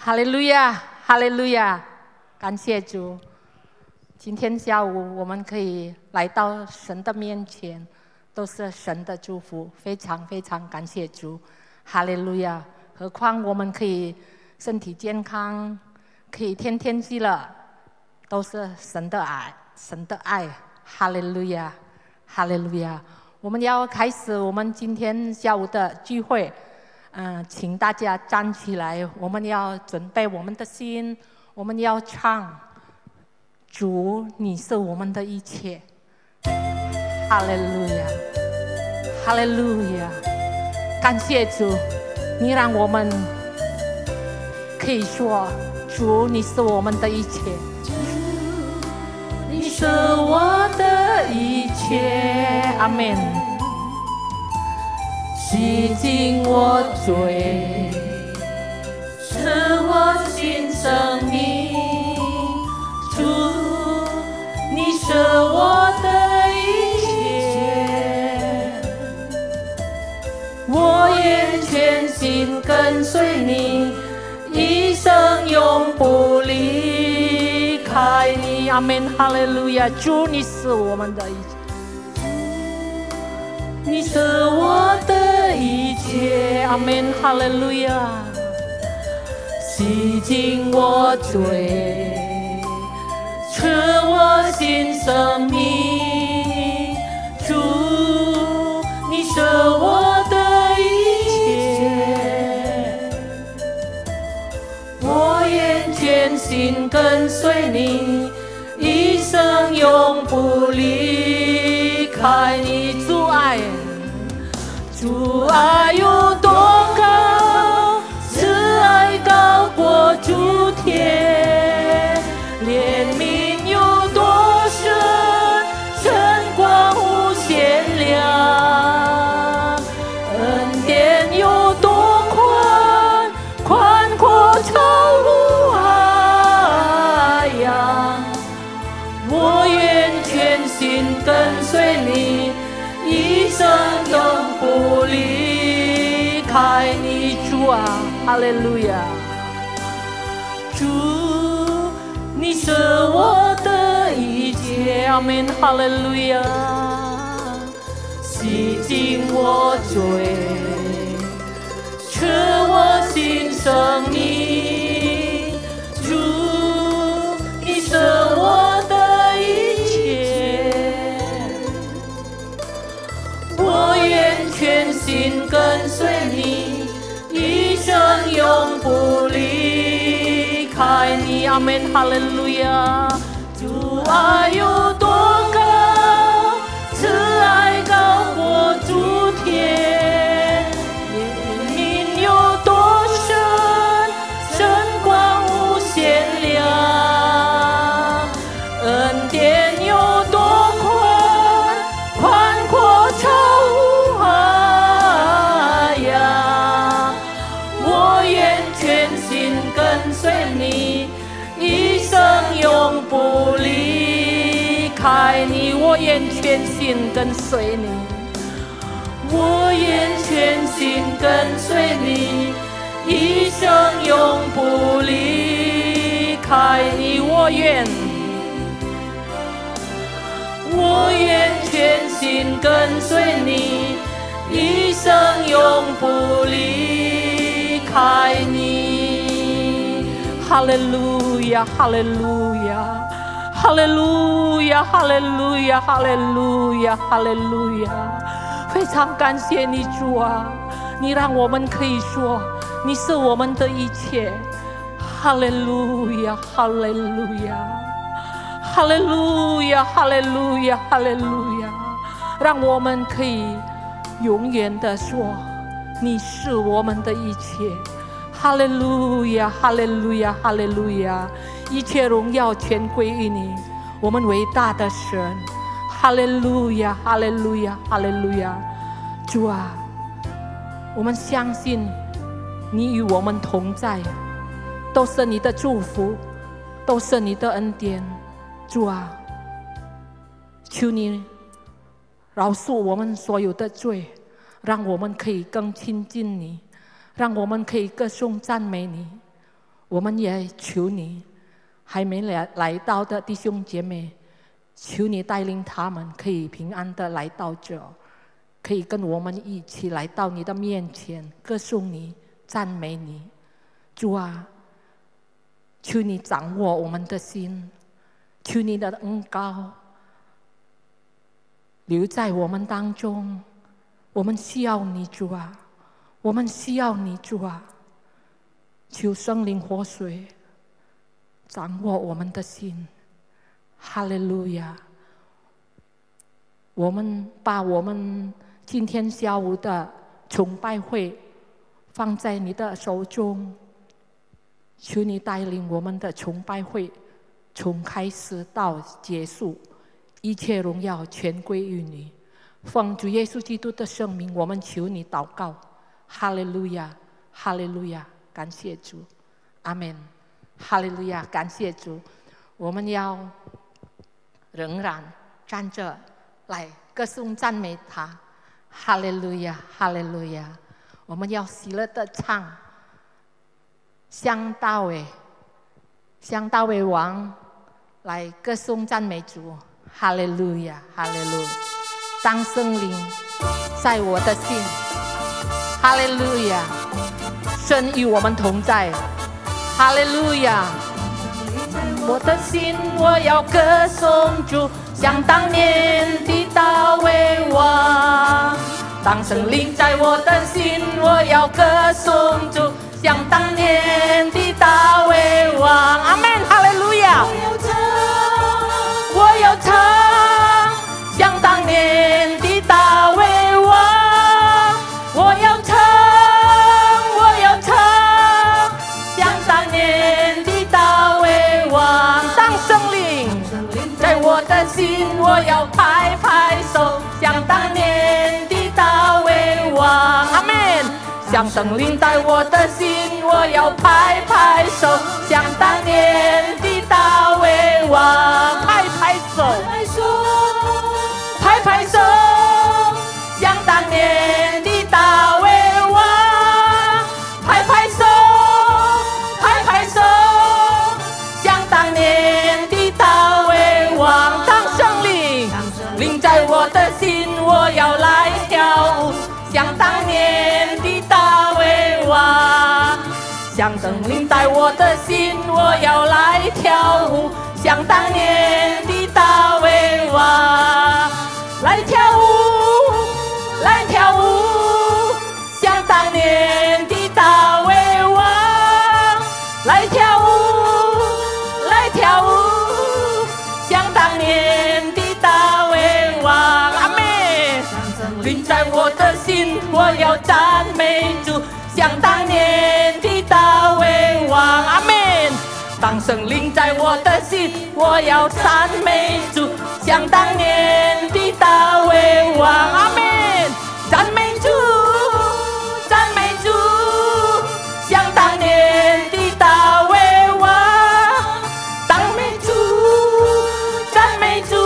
哈利路亚，哈利路亚！感谢主，今天下午我们可以来到神的面前，都是神的祝福，非常非常感谢主，哈利路亚！何况我们可以身体健康，可以天天喜乐，都是神的爱，神的爱，哈利路亚，哈利路亚！我们要开始我们今天下午的聚会。请大家站起来，我们要准备我们的心，我们要唱主，你是我们的一切。哈利路亚，哈利路亚！感谢主，你让我们可以说主，你是我们的一切。主，你是我的一切。阿们。洗净我罪，赐我新生命。主，你是我的一切，我愿全心跟随你，一生永不离开你。阿们，哈利路亚！主，你是我们的一切。你是我的一切，阿们，哈利路亚！洗净我罪，赐我新生命。主，你是我的一切，我愿全心跟随你，一生永不离开你。主爱。主爱有多高，慈爱高过诸天，怜悯有多深，晨光无限量，恩典有多宽，宽阔超乎海洋。我愿全心跟随你，一生永不离开你。主啊，哈利路亚！主，你是我的一切，阿们，哈利路亚！洗净我罪，赐我新生命。主，你是我的一切，我愿全心跟随你，一生永不离开你。阿们，哈利路亚！主爱有多高，慈爱高过诸天，怜悯有多深，晨光无限量，恩典有多宽，宽阔超乎海洋。我愿全心跟随你，一生永不离开你。我愿全心跟随你，我愿全心跟随你，一生永不离开你。我愿全心跟随你，一生永不离开你。哈利路亚，哈利路亚，哈利路亚，哈利路亚，哈利路亚，哈利路亚！非常感谢你，主啊！你让我们可以说，你是我们的一切。哈利路亚，哈利路亚，哈利路亚，哈利路亚，哈利路亚！让我们可以永远的说，你是我们的一切。哈利路亚，哈利路亚，哈利路亚！一切荣耀全归于你，我们伟大的神。哈利路亚，哈利路亚，哈利路亚！主啊，我们相信你与我们同在，都是你的祝福，都是你的恩典。主啊，求你饶恕我们所有的罪，让我们可以更亲近你，让我们可以歌颂赞美你。我们也求你，还没来到的弟兄姐妹，求你带领他们可以平安的来到这，可以跟我们一起来到你的面前，歌颂你，赞美你。主啊，求你掌握我们的心，求你的恩膏留在我们当中。我们需要你，主啊，我们需要你，主啊。求圣灵活水掌握我们的心。哈利路亚！我们把我们今天下午的崇拜会放在你的手中，求你带领我们的崇拜会从开始到结束，一切荣耀全归于你。奉主耶稣基督的圣名，我们求你祷告。哈利路亚，哈利路亚！感谢主，阿们。哈利路亚，感谢主。我们要仍然站着来歌颂赞美他。哈利路亚，哈利路亚。我们要喜乐的唱向大卫王来歌颂赞美主。哈利路亚，哈利路亚。当圣灵在我的心，哈利路亚，神与我们同在。哈利路亚！我的心，我要歌颂主，像当年的大卫王。当圣灵在我的心，我要歌颂主，像当年的大卫王。阿们！哈利路亚！我要唱，像当年的大卫王。我要唱，我要唱，像当年的大卫王。当圣灵在我的心，我要拍拍手，像当年的大卫王。阿们！像圣灵在我的心，我要拍拍手，像当年的大卫王。拍拍手，拍拍手，像当年的大卫王。拍拍手，拍拍手，像当年的大卫王。当圣灵在我的心，我要来跳舞，像当年的大卫王。像圣灵在我的心，我要来跳舞，像当年的大卫王。来跳舞，来跳舞，像当年的大卫王。来跳舞，来跳舞，像当年的大卫王。阿们！圣灵在我的心，我要赞美主，像当年的大卫王。阿们！当圣灵在我的心，我要赞美主，像当年的大卫王。阿们！赞美主，赞美主，像当年的大卫王。赞美主，赞美主，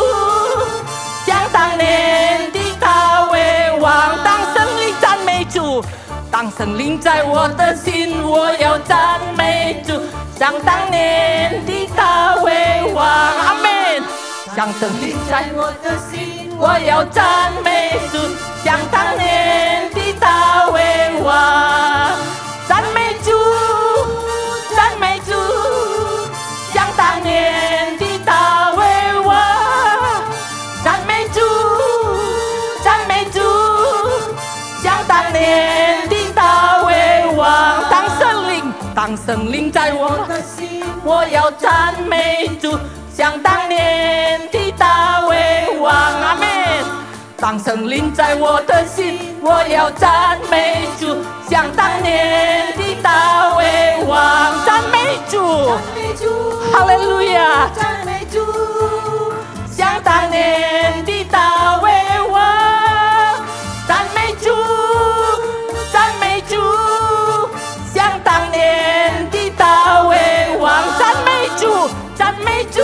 像当年的大卫王。当圣灵赞美主，当圣灵在我的心，我要赞美主，像当年的大卫王。阿们！像圣灵在我的心，我要赞美主，像当年的大卫王。赞美主，赞美主，像当年的大卫王。赞美主，赞美主，像当年的大卫王。当圣灵在我的心，我要赞美主，像当年的大卫王。阿们！当圣灵在我的心，我要赞美主，像当年的大卫王。赞美主，哈利路亚！赞美主，像当年的大卫王。赞美主，赞美主，像当年的大卫王。赞美主，赞美主，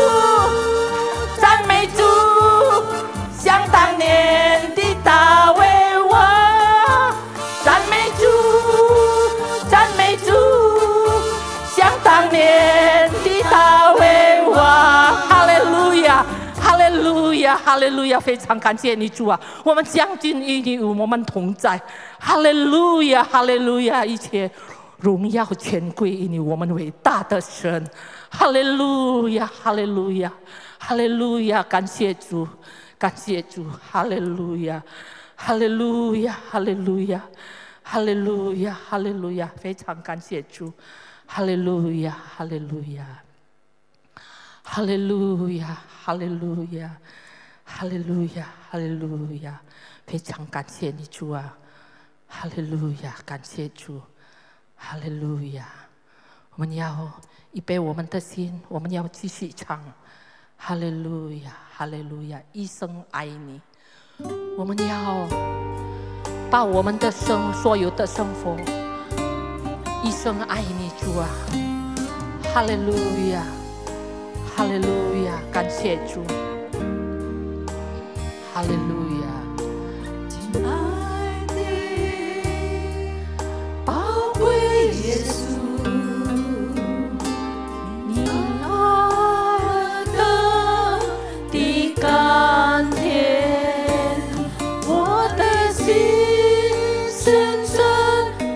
赞美主，像当年的大卫王。赞美主，赞美主，像当年亚，哈利路亚！非常感谢你，主啊！我们将军与你与我们同在，哈利路亚，哈利路亚！一切荣耀全归于你，我们伟大的神，哈利路亚，哈利路亚，哈利路亚！感谢主，感谢主，哈利路亚，哈利路亚，哈利路亚，哈利路亚，哈利路亚！非常感谢主，哈利路亚，哈利路亚。哈利路亚，哈利路亚，哈利路亚，哈利路亚！非常感谢你，主啊！哈利路亚，感谢主！哈利路亚！我们要预备我们的心，我们要继续唱。哈利路亚，哈利路亚！一生爱你。我们要把我们的所有的生活，一生爱你，主啊！哈利路亚！哈利路亚，感谢主！哈利路亚，亲爱的宝贵耶稣，你爱的甘甜，我的心深深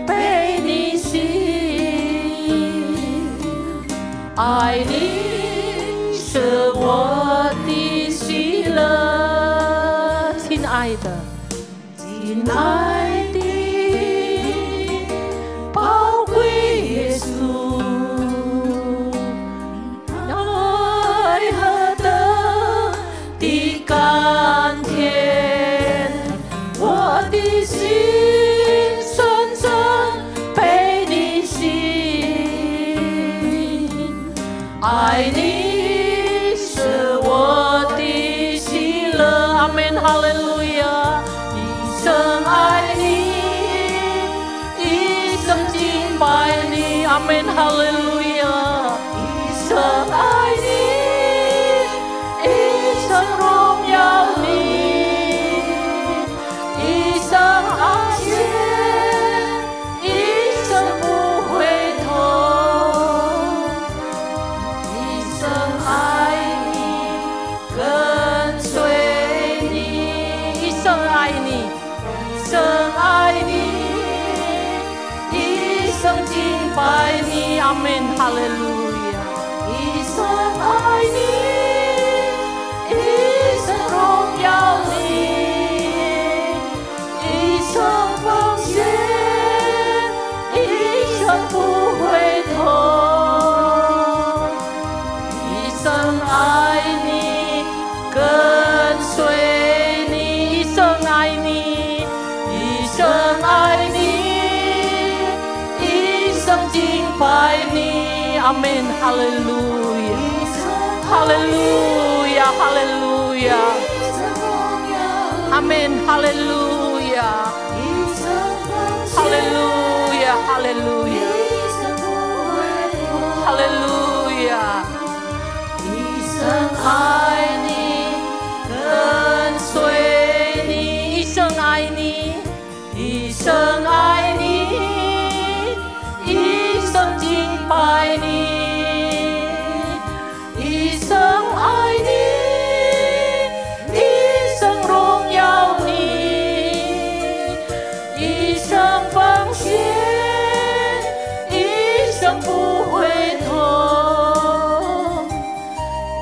被你吸引，爱你。是我的喜乐，亲爱的，亲爱的宝贵耶稣，爱何等的甘甜，我的心深深被你吸引，爱你。阿门，哈利路亚！一生爱你，一生敬拜你，阿门，哈利路亚！一生爱你，一生荣耀你，一生爱你，一生不回头，一生爱你，跟随。一生爱你，一生爱你，一生敬拜你，阿门，哈利路亚！一生爱你，一生荣耀你，一生奉献，一生不回头，一生爱你，跟随。爱你，一生敬拜你，阿门，哈利路亚，哈利路亚，哈利路亚，阿门，哈利路亚，哈利路亚，哈利路亚，哈利路亚，一生爱你，跟随你，一生爱你。一生爱你，一生敬拜你，一生爱你，一生荣耀你，一生奉献，一生不回头，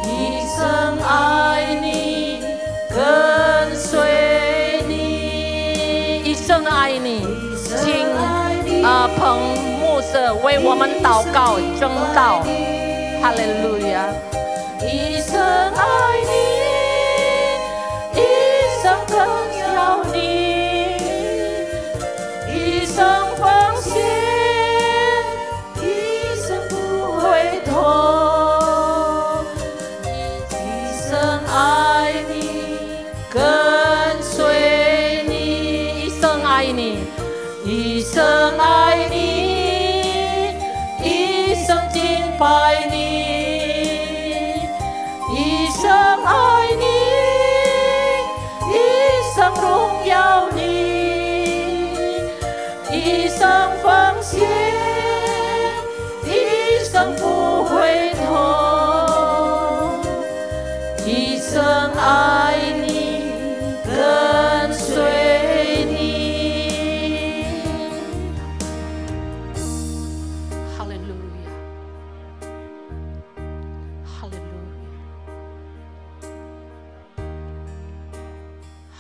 一生爱你，跟随你。一生爱你，请彭牧师为我们祷告证道，哈利路亚！一生爱你，一生更要你，一生奉献，一生不回头，一生爱你，跟随你，一生爱你，一生爱你，一生敬拜你，一生。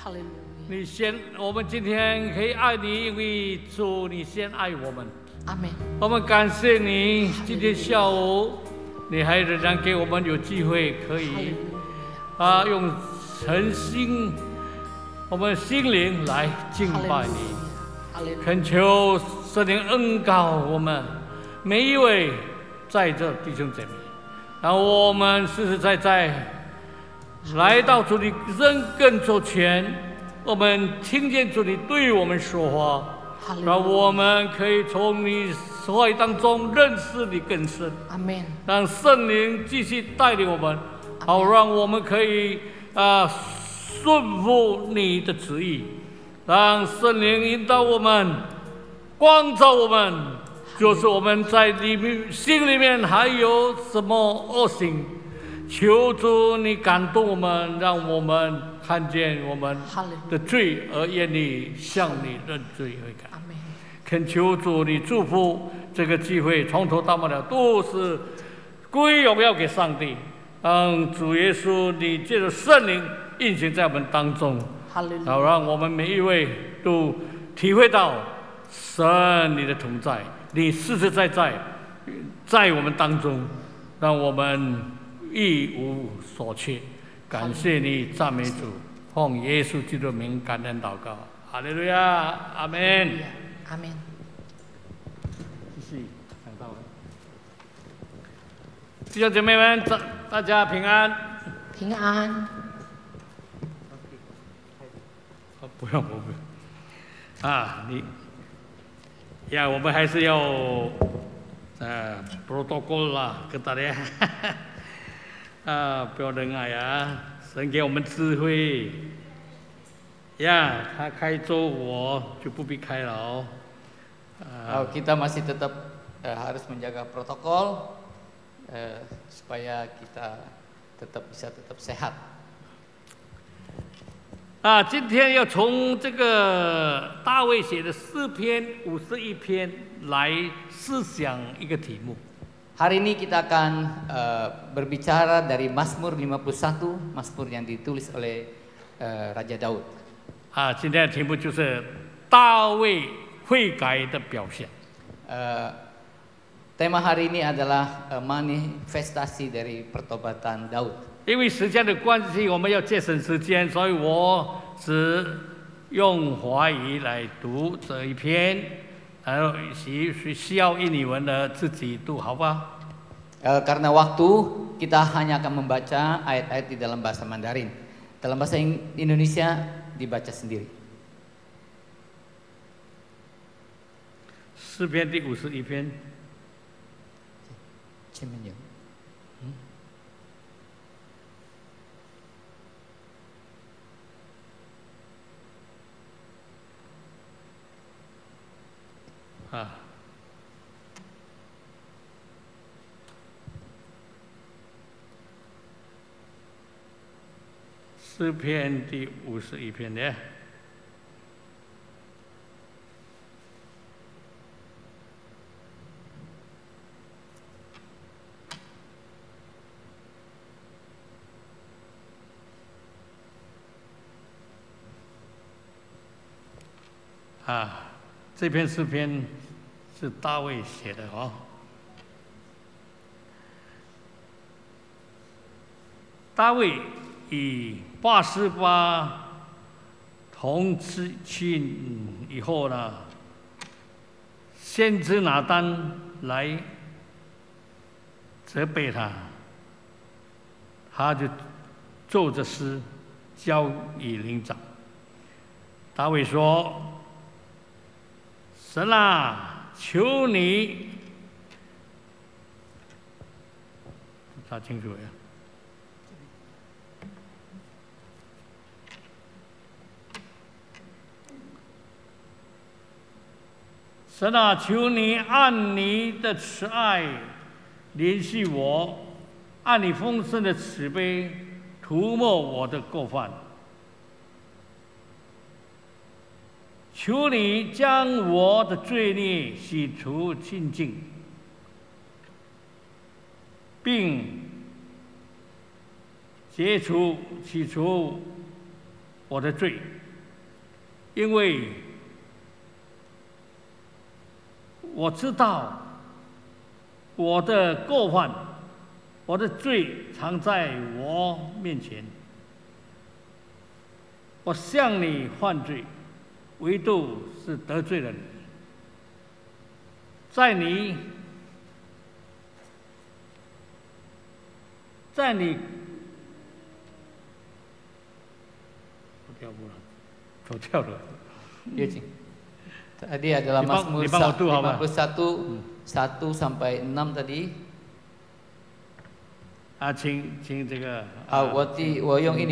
哈利路亚！我们今天可以爱你，因为主你先爱我们。阿门。我们感谢你，今天下午你还仍然给我们有机会可以用诚心，我们心灵来敬拜你。恳求圣灵恩膏我们每一位在这弟兄姐妹，让我们实实在在来到主你人跟主前，我们听见主你对我们说话，让我们可以从你话语当中认识你更深。阿门。让圣灵继续带领我们，好让我们可以顺服你的旨意，让圣灵引导我们，光照我们，就是我们在心里面还有什么恶行，求主你感动我们，让我们看见我们的罪而愿意向你认罪悔改。恳求主你祝福这个机会，从头到末了都是归荣耀给上帝。让主耶稣你借着圣灵运行在我们当中，好让我们每一位都体会到神你的同在，你实实在在在我们当中，让我们一无所缺。感谢你，赞美主，奉耶稣基督的名感恩祷告，哈利路亚，阿门。阿门。继续讲到了，弟兄姐妹们，大家平安。平安。不用。我们还是要protokol 啦，跟大家不要忍耐啊，神给我们智慧他开州我就不必开了。Kita masih tetap harus menjaga protokol supaya kita tetap sehat. 今天要从这个大卫写的诗篇51篇来思想一个题目。Hari ini kita akan berbicara dari Mazmur 51, Mazmur yang ditulis oleh Raja Daud. 今天的题目就是大卫悔改的表现。Tema hari ini adalah manifestasi dari pertobatan Daud. 因为时间的关系，我们要节省时间，所以我只用华语来读这一篇，然后需要印尼文的自己读，好吧？Karena waktu kita hanya akan membaca ayat-ayat di dalam bahasa Mandarin. Dalam bahasa Indonesia dibaca sendiri. 诗篇第51篇。前面有。诗篇第51篇呢？这篇诗篇是大卫写的哦。大卫以巴示巴同亲以后呢，先知拿单来责备他，他就奏着诗交与灵长。大卫说：“神啊，求你，查清楚呀。”神啊，求你按你的慈爱怜恤我，按你丰盛的慈悲涂抹我的过犯。求你将我的罪孽洗除净尽，并洗除我的罪，因为我知道我的过犯，我的罪藏在我面前。我向你犯罪，唯独是得罪了你。在你走跳了。Tadi adalah Mazmur 51 1 sampai 6 tadi. 请这个我用ini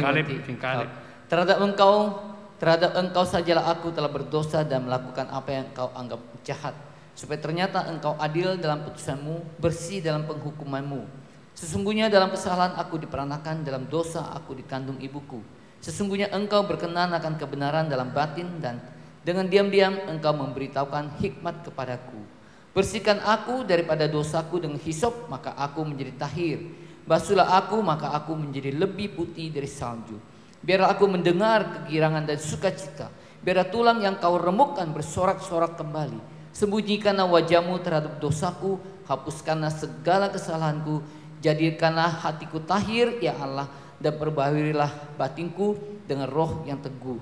terhadap engkau sajalah aku telah berdosa dan melakukan apa yang engkau anggap jahat, supaya ternyata engkau adil dalam putusanmu, bersih dalam penghukumanmu. Sesungguhnya dalam kesalahan aku diperanakan, dalam dosa aku dikandung ibuku. Sesungguhnya engkau berkenan akan kebenaran dalam batin, dan dengan diam-diam engkau memberitahukan hikmat kepadaku. Bersihkan aku daripada dosaku dengan hisop, maka aku menjadi tahir. Basuhlah aku, maka aku menjadi lebih putih dari salju. Biarlah aku mendengar kegirangan dan sukacita. Biarlah tulang yang kau remukkan bersorak-sorak kembali. Sembunyikanlah wajahmu terhadap dosaku, hapuskanlah segala kesalahanku. Jadikanlah hatiku tahir, ya Allah, dan perbaharilah batinku dengan roh yang teguh.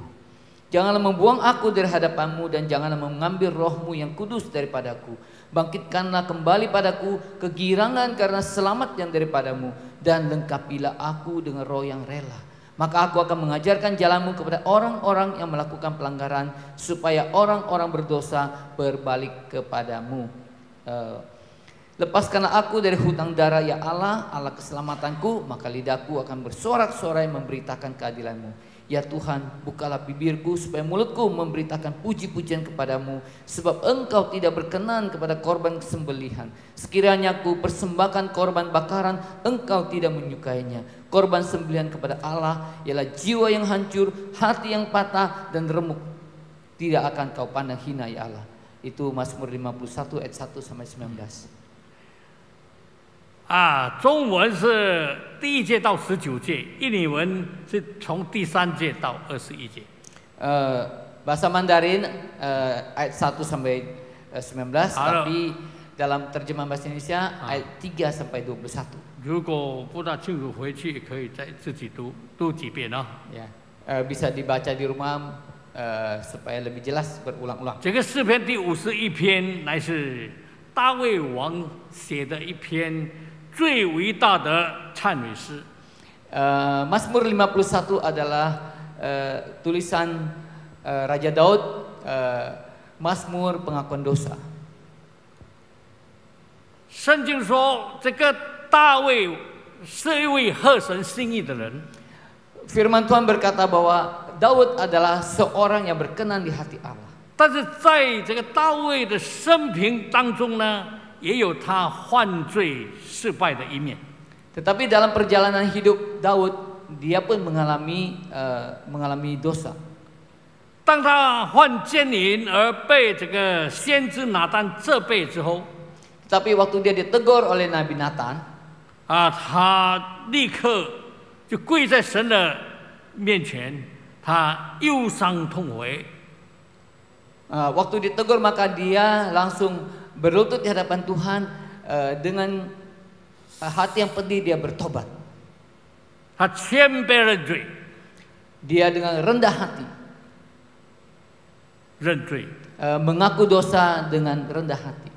Janganlah membuang aku dari hadapanmu, dan janganlah mengambil rohmu yang kudus daripadaku. Bangkitkanlah kembali padaku kegirangan karena selamat yang daripadamu, dan lengkapilah aku dengan roh yang rela. Maka aku akan mengajarkan jalanmu kepada orang-orang yang melakukan pelanggaran, supaya orang-orang berdosa berbalik kepadamu. Lepaskanlah aku dari hutang darah, ya Allah, Allah keselamatanku, maka lidahku akan bersorak-sorai memberitakan keadilanmu. Ya Tuhan, bukalah bibirku supaya mulutku memberitakan puji-pujian kepadamu, sebab engkau tidak berkenan kepada korban sembelihan. Sekiranya aku persembahkan korban bakaran, engkau tidak menyukainya. Korban sembelihan kepada Allah ialah jiwa yang hancur, hati yang patah dan remuk. Tidak akan kau pandang hina, ya Allah. Itu Mazmur 51 ayat 1 sampai 19. 中文是第1节到19节，印尼文是从第3节到21节。Bahasa Mandarin ayat 1 sampai 19, tapi dalam terjemahan bahasa Indonesia ayat 3 sampai 21. 如果不大清楚，回去可以再自己读几遍啊。Ya, bisa dibaca di rumah supaya lebih jelas berulang-ulang. 这个诗篇第51篇乃是大卫王写的一篇 最伟大的忏悔诗。Mazmur 51 adalah tulisan Raja Daud, Mazmur pengakuan dosa. 圣经说，这个大卫是一位合神心意的人。 Firman Tuhan berkata bahwa Daud adalah seorang yang berkenan di hati Allah. 但是在这个大卫的生平当中呢， 也有他犯罪失败的一面。 Tetapi dalam perjalanan hidup Daud, dia pun mengalami dosa. 当他犯奸淫而被这个先知拿单责备之后， Tapi waktu dia ditegur oleh Nabi Nathan, 他立刻就跪在神的面前，他忧伤痛悔。 waktu ditegur maka dia langsung berlutut di hadapan Tuhan dengan hati yang pedih, dia bertobat. 他谦卑认罪， Dia dengan rendah hati 认罪。 mengaku dosa dengan rendah hati.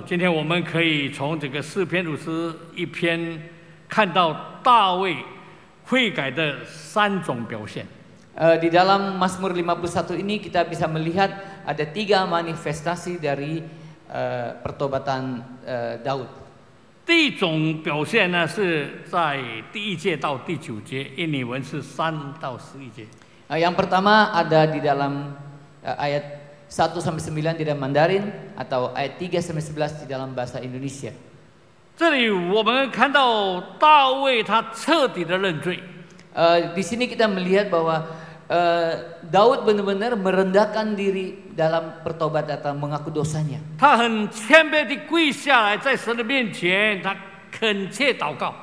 今天我们可以从这个诗篇51篇看到大卫悔改的3种表现。 Di dalam Mazmur 51 ini kita bisa melihat ada 3 manifestasi dari pertobatan Daud. 第一种表现呢，是在第1节到第9节，印尼文是3到11节。 Yang pertama ada di dalam ayat 1 sampai 9 di dalam Mandarin, atau ayat 3 sampai 11 di dalam bahasa Indonesia. 这里我们看到大卫他彻底的认罪。 Di sini kita melihat bahwa Daud benar-benar merendahkan diri dalam pertobatan atau mengaku dosanya. 他很谦卑地跪下来，在神的面前，他恳切祷告。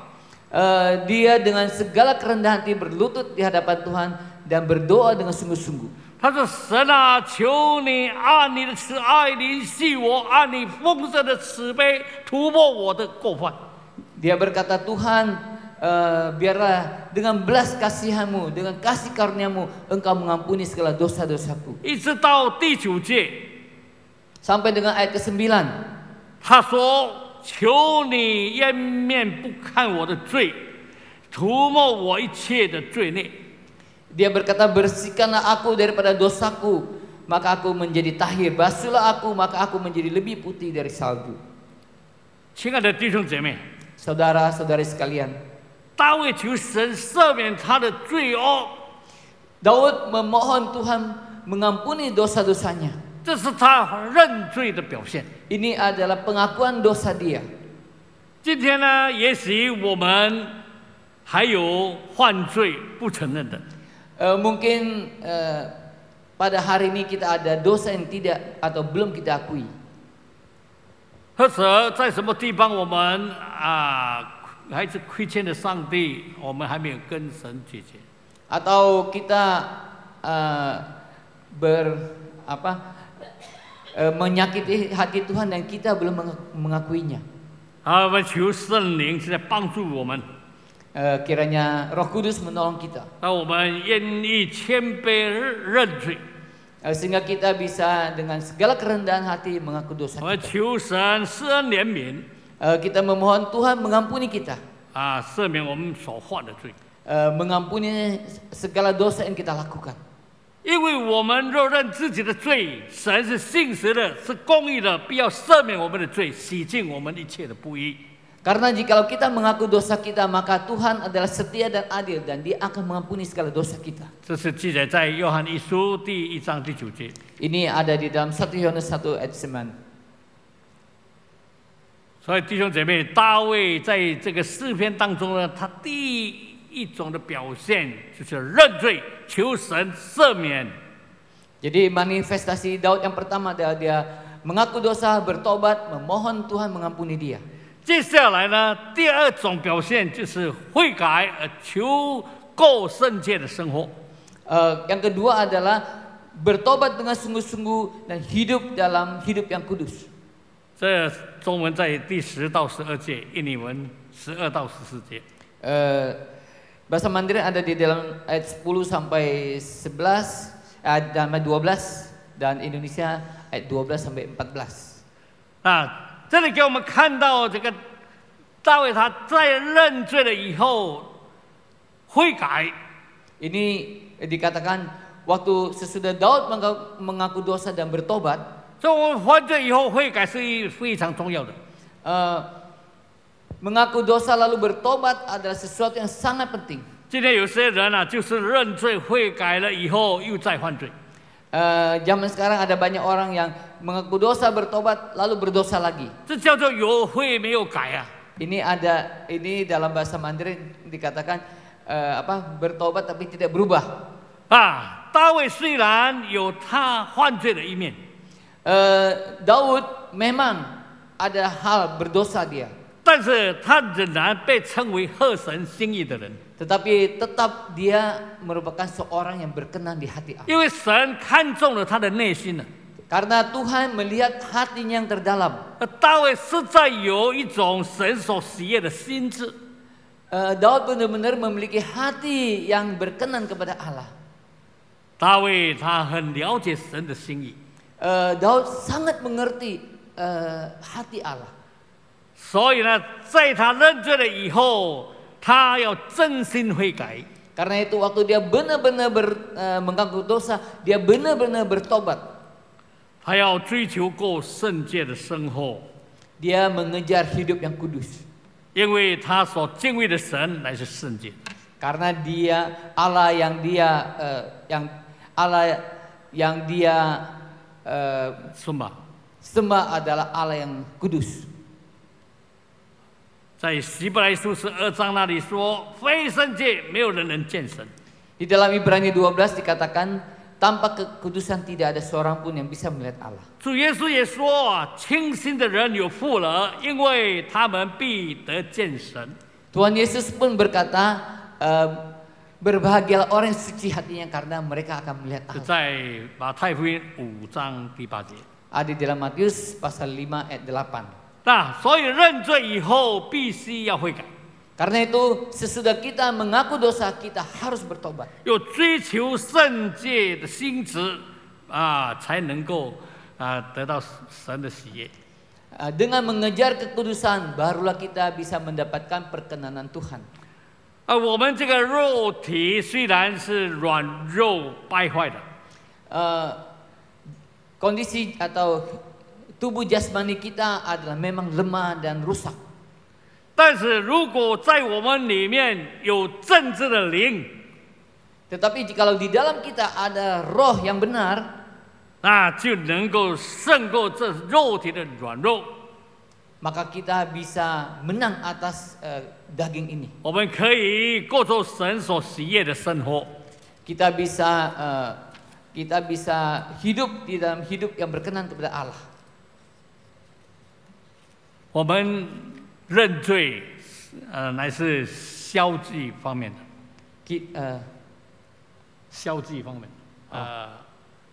Dia dengan segala kerendahan hati berlutut di hadapan Tuhan dan berdoa dengan sungguh-sungguh. 他说：“神啊，求你按你的慈爱怜恤我，按你丰盛的慈悲涂抹我的过犯。” Dia berkata, Tuhan, biarlah dengan belas kasihan-Mu, dengan kasih karunia-Mu, Engkau mengampuni segala dosa-dosaku. 一直到第9节， Sampai dengan ayat ke-9. 他说：“求你掩面不看我的罪，涂抹我一切的罪孽。” Dia berkata, bersihkanlah aku daripada dosaku, maka aku menjadi tahir. Basuhlah aku, maka aku menjadi lebih putih dari salju. 亲爱的弟兄姐妹， Saudara-saudari sekalian, 大卫求神赦免他的罪恶， Daud memohon Tuhan mengampuni dosa-dosanya. 这是他认罪的表现。 Ini adalah pengakuan dosa dia. 今天呢，也许我们还有犯罪不承认的。 Mungkin pada hari ini kita ada dosa yang tidak atau belum kita akui. 或者在什么地方我们还是亏欠了上帝，我们还没有跟神解决。 Atau kita menyakiti hati Tuhan dan kita belum mengakuinya. 我们求圣灵现在帮助我们。 Kiranya Roh Kudus menolong kita. 让我们愿意谦卑认罪。 Sehingga kita bisa dengan segala kerendahan hati mengaku dosa 我们 kita. 求神施恩怜悯， Kita memohon Tuhan mengampuni kita. 赦免我们所犯的罪。 Mengampuni segala dosa yang kita lakukan. 因为我们若认自己的罪，神是信实的，是公义的，必要赦免我们的罪，洗净我们一切的不义。 Karena jikalau kita mengaku dosa kita, maka Tuhan adalah setia dan adil dan Dia akan mengampuni segala dosa kita. 这是记载在约翰一书第1章第9节。 Ini ada di dalam 1 Yohanes 1 ayat 9. 所以弟兄姐妹，大卫在这个诗篇当中呢，他第一种的表现就是认罪，求神赦免。 Jadi manifestasi Daud yang pertama adalah dia mengaku dosa, bertobat, memohon Tuhan mengampuni dia. 接下来呢，第二种表现就是悔改，求过圣洁的生活。 Yang kedua adalah bertobat dengan sungguh-sungguh dan hidup dalam hidup yang kudus. 这中文在第10到12节，印尼文12到14节。 Bahasa Mandarin ada di dalam ayat 10 sampai 11, ayat 12, dan Indonesia ayat 12 sampai 14. 这里给我们看到这个大卫他在认罪了以后悔改。 Ini dikatakan waktu sesudah Daud mengaku dosa dan bertobat. 所以我们犯罪以后悔改是非常重要的。 Mengaku dosa lalu bertobat adalah sesuatu yang sangat penting. 今天有些人就是认罪悔改了以后又再犯罪。 Zaman sekarang ada banyak orang yang mengaku dosa, bertobat, lalu berdosa lagi. 这叫做有悔没有改啊。 Ini dalam bahasa Mandarin dikatakan bertobat tapi tidak berubah. 大卫虽然有他犯罪的一面， Daud memang ada hal berdosa dia. 但是他仍然被称为合神心意的人。 Tetapi tetap dia merupakan seorang yang berkenan di hati Allah. 因为神看中了他的内心了。 Karena Tuhan melihat hatinya yang terdalam. 大卫实在有一种神所喜悦的心智。 Daud benar-benar memiliki hati yang berkenan kepada Allah. 大卫他很了解神的心意。 Daud sangat mengerti hati Allah. 所以呢，在他认罪了以后，他要真心悔改。 Karena itu waktu dia benar-benar mengaku dosa, dia benar-benar bertobat. 他要追求过圣洁的生活。 Dia mengejar hidup yang kudus. 因为他所敬畏的神乃是圣洁。 Karena dia Allah yang dia sembah adalah Allah yang kudus. 在希伯来书12章那里说，非圣洁没有人能见神。 Di dalam Ibrani 12 dikatakan tanpa kekudusan tidak ada seorang pun yang bisa melihat Allah. 主耶稣也说清心的人有福了，因为他们必得见神。 Tuhan Yesus pun berkata, Berbahagialah orang yang suci hatinya karena mereka akan melihat Allah. 在马太福音5章第8节。 Ada di dalam Matius pasal 5 ayat 8. 那所以认罪以后必须要悔改， Karena itu sesudah kita mengaku dosa kita harus bertobat. 有追求圣洁的心志才能够得到神的喜悦。 Dengan mengejar kekudusan barulah kita bisa mendapatkan perkenanan Tuhan. 我们这个肉体虽然是软弱败坏的， Kondisi atau tubuh jasmani kita adalah memang lemah dan rusak. 但是如果在我们里面有正直的灵， Tetapi jikalau di dalam kita ada roh yang benar, 那就能够胜过这肉体的软弱。 maka kita bisa menang atas daging ini. 我们可以过着神所喜悦的生活。 Kita bisa hidup di dalam hidup yang berkenan kepada Allah. 我们认罪，乃是消极方面的。消极方面，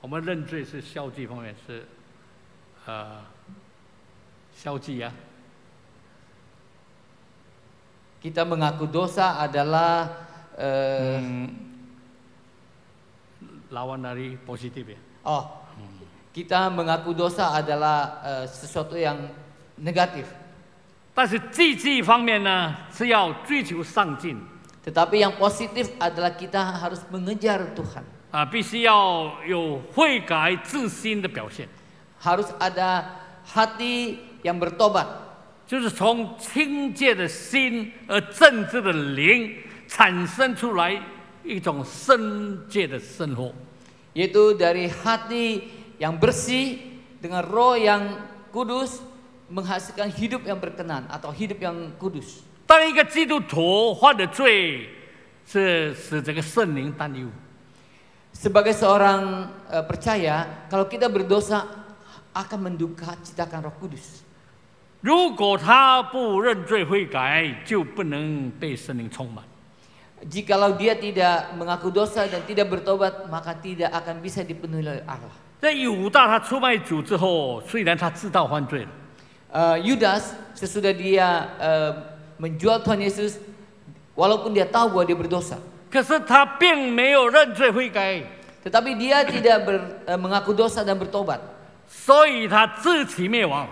我们认罪是消极方面，是消极啊。 Kita mengaku dosa adalah lawan dari positif ya. Kita mengaku dosa adalah sesuatu yang negatif. 但是积极方面呢，是要追求上进。 Tetapi yang positif adalah kita harus mengejar Tuhan. 必须要有悔改自新的表现。 Harus ada hati yang bertobat. 就是从清洁的心而正直的灵产生出来一种圣洁的生活， Yaitu dari hati yang bersih dengan roh yang kudus menghasilkan hidup yang berkenan atau hidup yang kudus. 当一个基督徒犯的罪，是使这个圣灵担忧。 Sebagai seorang percaya, kalau kita berdosa akan menduka citakan Roh Kudus. 如果他不认罪悔改，就不能被圣灵充满。 Jikalau dia tidak mengaku dosa dan tidak bertobat, maka tidak akan bisa dipenuhi oleh Allah. 在犹大他出卖主之后，虽然他知道犯罪了， Yudas sesudah dia menjual Tuhan Yesus, walaupun dia tahu bahwa dia berdosa, 可是他并没有认罪悔改， tetapi dia tidak mengaku dosa dan bertobat. 所以他自取灭亡。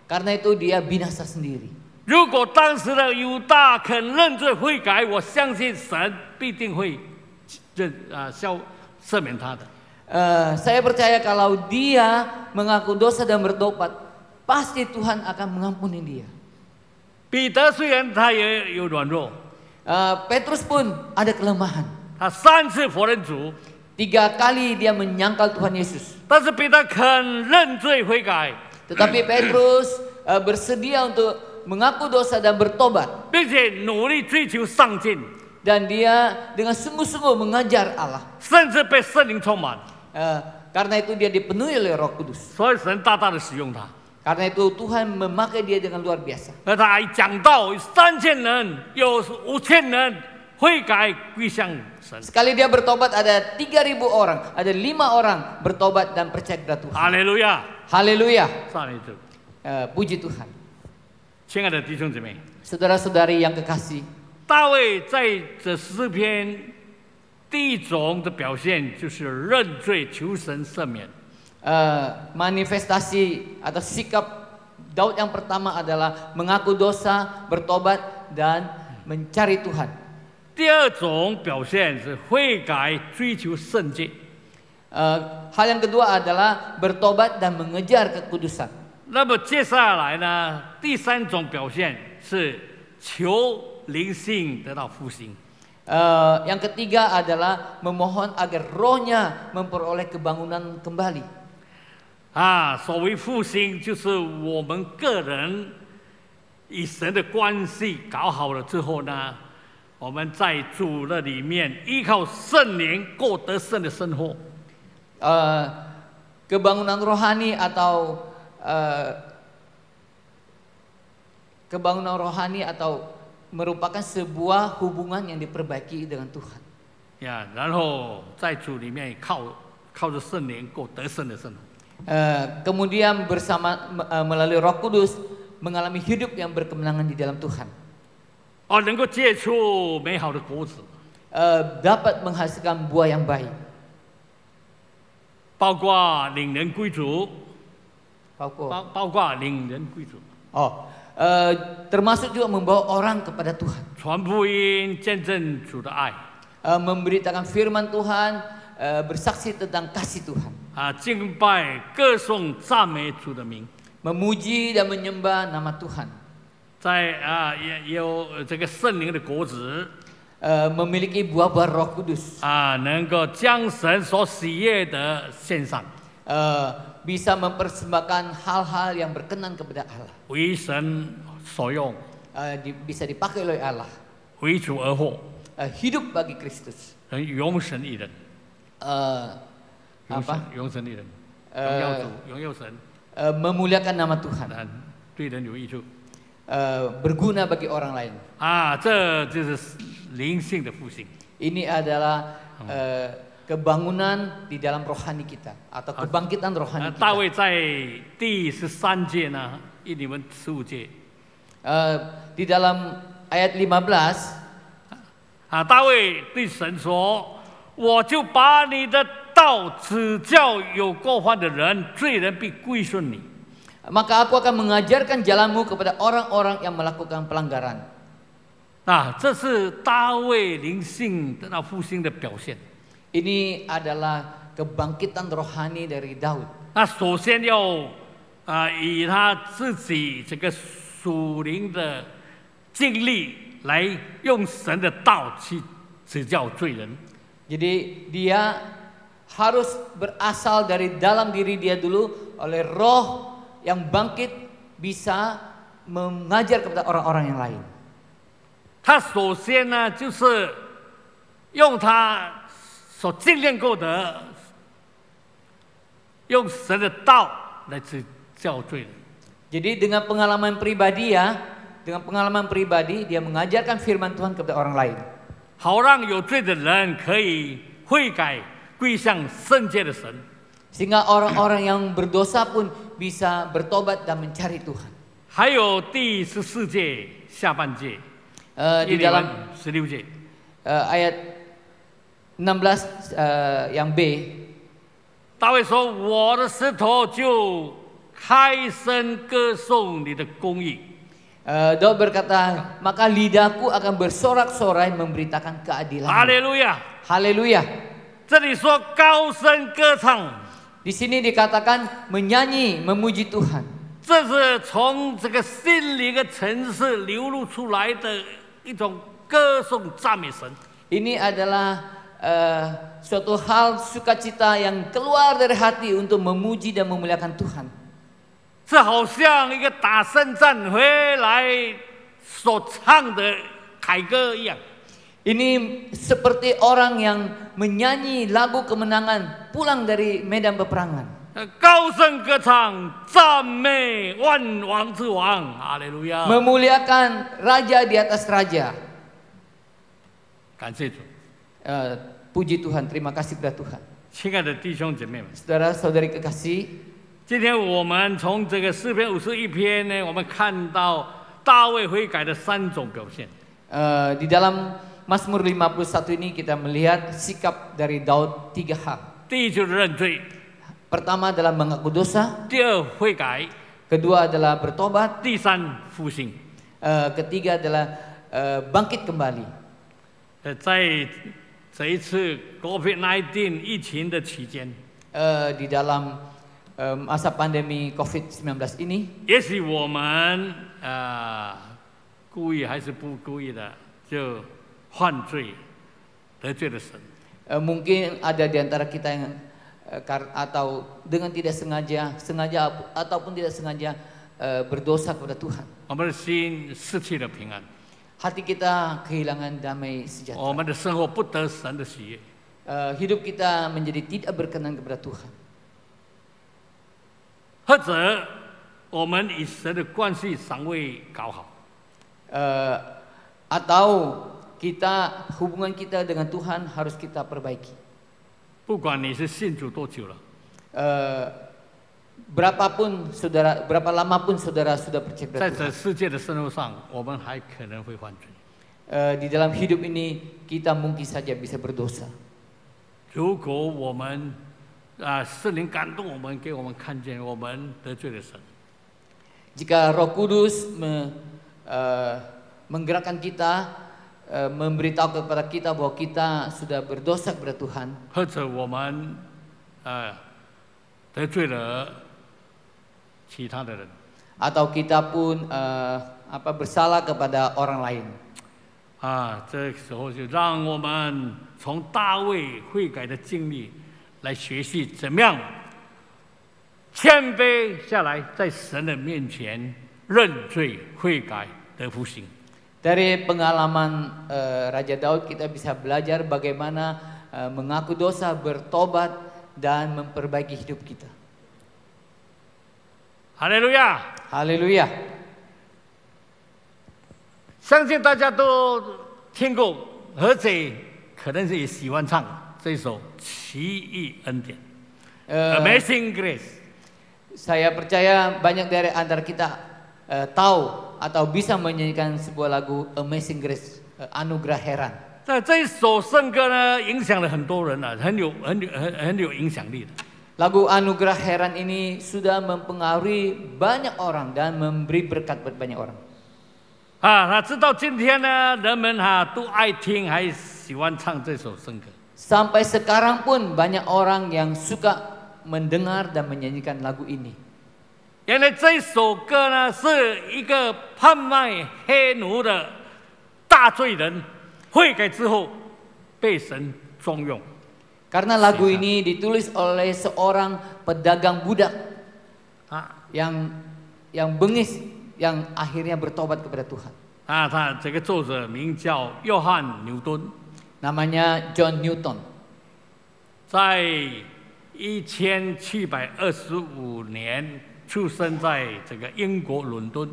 Karena itu dia binasa sendiri. 如果当时的犹大肯认罪悔改，我相信神必定会赦免他的。 Saya percaya kalau dia mengaku dosa dan bertobat, pasti Tuhan akan mengampuni dia. 彼得虽然他也有软弱， Petrus pun ada kelemahan. 他3次否认主， 3 kali dia menyangkal Tuhan Yesus. 但是彼得肯认罪悔改， Tetapi Petrus bersedia untuk mengaku dosa dan bertobat. 并且努力追求上进， Dan dia dengan sungguh-sungguh mengajar Allah. 甚至被圣灵充满。 Karena itu dia dipenuhi oleh Roh Kudus. 所以神大大的使用他。 Karena itu Tuhan memakai dia dengan luar biasa. 而他还讲到有3000人，有5000人悔改归向神。 Sekali dia bertobat ada 3.000 orang, ada 5 orang bertobat dan percaya kepada Tuhan. 哈利路亚！ Haleluya. 赞美主！ Puji Tuhan. 亲爱的弟兄姊妹， Saudara-saudari yang kekasih, 大卫在这诗篇第一种的表现就是认罪求神赦免。 manifestasi atau sikap Daud yang pertama adalah mengaku dosa, bertobat dan mencari Tuhan. 第二种表现是悔改追求圣洁。 Hal yang kedua adalah bertobat dan mengejar kekudusan. 那么接下来呢，第三种表现是求灵性得到复兴。 Yang ketiga adalah memohon agar rohnya memperoleh kebangunan kembali. 所谓复兴，就是我们个人与神的关系搞好了之后呢，我们在主的里面依靠圣灵过得胜的生活。 Kebangunan rohani atau merupakan sebuah hubungan yang diperbaiki dengan Tuhan. 呀，然后在主里面靠着圣灵过得胜的生活。Kemudian melalui Roh Kudus mengalami hidup yang berkemenangan di dalam Tuhan. 能够结出美好的果子。dapat menghasilkan buah yang baik. 包括领人归主。包括领人归主。termasuk juga membawa orang kepada Tuhan. 传福音，见证主的爱。memberitakan firman Tuhan, bersaksi tentang kasih Tuhan. 敬拜、歌颂、赞美主的名。memuji dan menyembah nama Tuhan. 在也有这个圣灵的果子。memiliki buah-buah Roh Kudus. 能够将神所喜悦的献上。bisa mempersembahkan hal-hal yang berkenan kepada Allah. 为神所用。bisa dipakai oleh Allah. 为主而活。hidup bagi Kristus. 永神一人。永神一人。荣耀神。memuliakan nama Tuhan. 对人有益处。berguna bagi orang lain. 这就是灵性的复兴。ini adalah kebangunan di dalam rohani kita atau kebangkitan rohani kita. 大卫在第13节呢，以你们15节。di dalam ayat 15. 大卫对神说：“我就把你的道指教有过犯的人，罪人必归顺你。” maka aku akan mengajarkan jalanmu kepada orang-orang yang melakukan pelanggaran. 这是大卫灵性的复兴的表现。ini adalah kebangkitan rohani dari Daud. 首先要以他自己这个属灵的经历来用神的道去指教罪人。jadi dia harus berasal dari dalam diri dia dulu, oleh Roh yang bangkit bisa mengajar kepada orang-orang yang lain. 他首先呢，就是用他所经验过的，用神的道来指教罪人。Jadi dengan pengalaman pribadi dia mengajarkan firman Tuhan kepada orang lain. 好让有罪的人可以悔改，归向圣洁的神。sehingga orang-orang yang berdosa pun bisa bertobat dan mencari Tuhan. 还有第14节下半节。di dalam 16节ayat 16 yang B. 大卫说：“我的舌头就开声歌颂你的公义。” Daud berkata, maka lidahku akan bersorak-sorai memberitakan keadilan. Haleluya. Haleluya. 这里说高声歌唱。 Di sini dikatakan menyanyi, memuji Tuhan. 这是从这个心灵的层次流露出来的一种歌颂赞美神。 Ini adalah suatu hal sukacita yang keluar dari hati untuk memuji dan memuliakan Tuhan. 这好像一个打胜仗回来所唱的凯歌一样。 Ini seperti orang yang menyanyi lagu kemenangan pulang dari medan peperangan. 高声歌唱，赞美万王之王，哈利路亚！ memuliakan raja di atas raja. 感谢主。puji Tuhan, terima kasih kepada Tuhan. 亲爱的弟兄姐妹们， saudara-saudari kekasih, 今天我们从这个诗篇51篇呢，我们看到大卫悔改的3种表现。di dalam Mazmur 51 ini kita melihat sikap dari Daud 3 hal. 第一就是认罪。 Pertama adalah mengaku dosa. 第二悔改。 Kedua adalah bertobat. 第三复兴。 Ketiga adalah bangkit kembali. 在这一次 COVID-19 疫情的期间， di dalam masa pandemi COVID-19 ini, 也许我们故意还是不故意的就犯罪得罪了神。 mungkin ada di antara kita yang atau dengan tidak sengaja ataupun tidak sengaja berdosa kepada Tuhan. 我们的心失去了平安。 Hati kita kehilangan damai sejahtera. 我们的生活不得神的喜悦。 hidup kita menjadi tidak berkenan kepada Tuhan. 或者我们与神的关系尚未搞好。 atau hubungan kita dengan Tuhan harus kita perbaiki. 不管你是信主多久了， berapa lama pun saudara sudah percaya 在 kepada 这 Tuhan. 世界的生活上，我们还可能会犯罪。 Di dalam hidup ini kita mungkin saja bisa berdosa. 如果我们圣灵感动我们，给我们看见我们得罪了神， Jika Roh Kudus menggerakkan kita, memberitahu kepada kita bahwa kita sudah berdosa kepada Tuhan, 或者我们得罪了其他的人， atau kita pun bersalah kepada orang lain, 这时候就让我们从大卫悔改的经历来学习怎么样谦卑下来，在神的面前认罪悔改得复兴。 Dari pengalaman Raja Daud kita bisa belajar bagaimana mengaku dosa, bertobat, dan memperbaiki hidup kita. 哈利路亚！ Haleluya. 相信大家都听过，而且可能是也喜欢唱这首《奇异恩典》（Amazing Grace）。 Saya percaya banyak dari antara kita tahu atau bisa menyanyikan sebuah lagu Amazing Grace, Anugerah Heran. 那这一首圣歌呢，影响了很多人啊，很有影响力的。 Lagu Anugerah Heran ini sudah mempengaruhi banyak orang dan memberi berkat buat banyak orang. 直到今天呢，人们都爱听，还喜欢唱这首圣歌。 Sampai sekarang pun banyak orang yang suka mendengar dan menyanyikan lagu ini. 原来这首歌呢，是一个贩卖黑奴的大罪人悔改之后被神重用。 Karena lagu ini ditulis oleh seorang pedagang budak yang bengis, yang akhirnya bertobat kepada Tuhan. 他这个作者名叫约翰牛顿， Namanya John Newton. 在1725年出生在这个英国伦敦。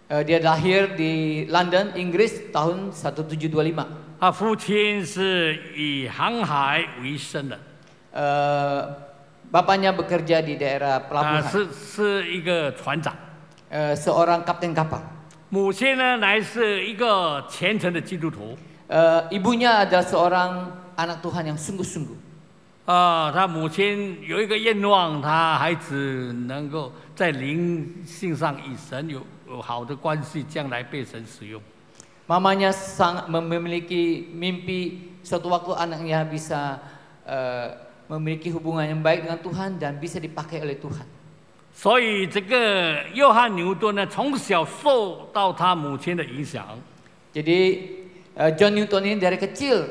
Dia lahir di London, Inggris tahun 1725. 他父亲是以航海为生的， Bapaknya bekerja di daerah pelabuhan. 是一个船长。 Seorang kapten kapal. 母亲呢，乃是一个虔诚的基督徒。 Ibunya adalah seorang anak Tuhan yang sungguh-sungguh. 他母亲有一个愿望，他孩子能够在灵性上与神有好的关系，将来被神使用。 Mamanya sangat memiliki mimpi suatu waktu anaknya bisa memiliki hubungan yang baik dengan Tuhan dan bisa dipakai oleh Tuhan. 所以这个约翰牛顿呢，从小受到他母亲的影响。 Jadi John Newton ini dari kecil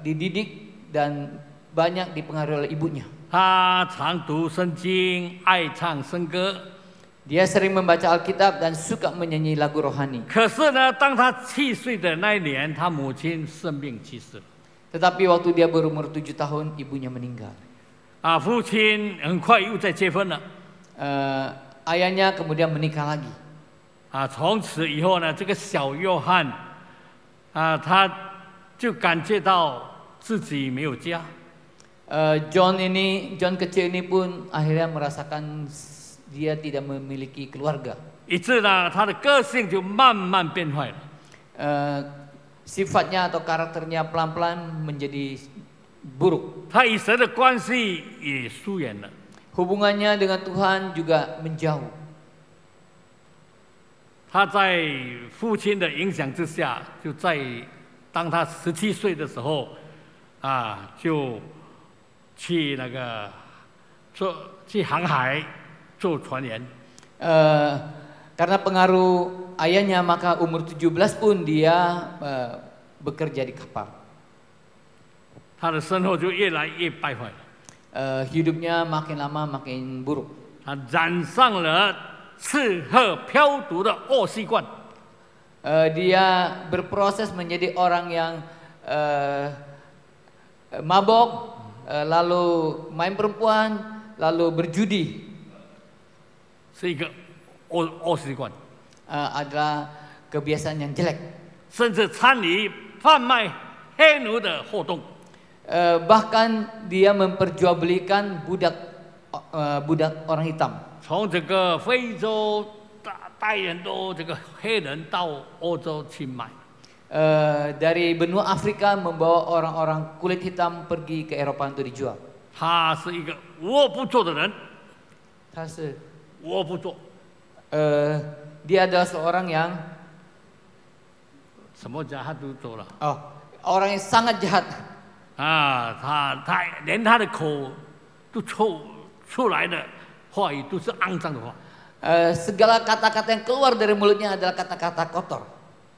dididik dan banyak dipengaruhi oleh ibunya. 他常读圣经，爱唱圣歌。 Dia sering membaca Alkitab dan suka menyanyi lagu rohani. 可是呢，当他7岁的那一年，他母亲生病去世了。 Tetapi waktu dia berumur 7 tahun, ibunya meninggal. 父亲很快又再结婚了。 Ayahnya kemudian menikah lagi. 从此以后呢，这个小约翰他就感觉到自己没有家。 John kecil ini pun akhirnya merasakan dia tidak memiliki keluarga. 以致呢，他的个性就慢慢变坏了。 Sifatnya atau karakternya pelan-pelan menjadi buruk. 他与神的关系也疏远了。 Hubungannya dengan Tuhan juga menjauh. 他在父亲的影响之下，当他17岁的时候，就去去航海做船员。 Karena pengaruh ayahnya, maka umur 17 pun dia bekerja di kapal. 他的生活就越来越败坏了。 Hidupnya makin lama makin buruk. 他染上了吃喝嫖赌的恶习惯。 Dia berproses menjadi orang yang mabok, lalu main perempuan, lalu berjudi. 是一个恶习惯。 Adalah kebiasaan yang jelek. 甚至参与贩卖黑奴的活动。bahkan dia memperjualbelikan budak orang hitam. 从这个非洲带很多这个黑人到欧洲去买。dari benua Afrika membawa orang-orang kulit hitam pergi ke Eropa untuk dijual. 他是一个无恶不作的人。他是无恶不作。dia adalah seorang yang 什么jahat都做了。orang yang sangat jahat. 他连他的口都出来的话语都是肮脏的话。segala kata-kata yang keluar dari mulutnya adalah kata-kata kotor.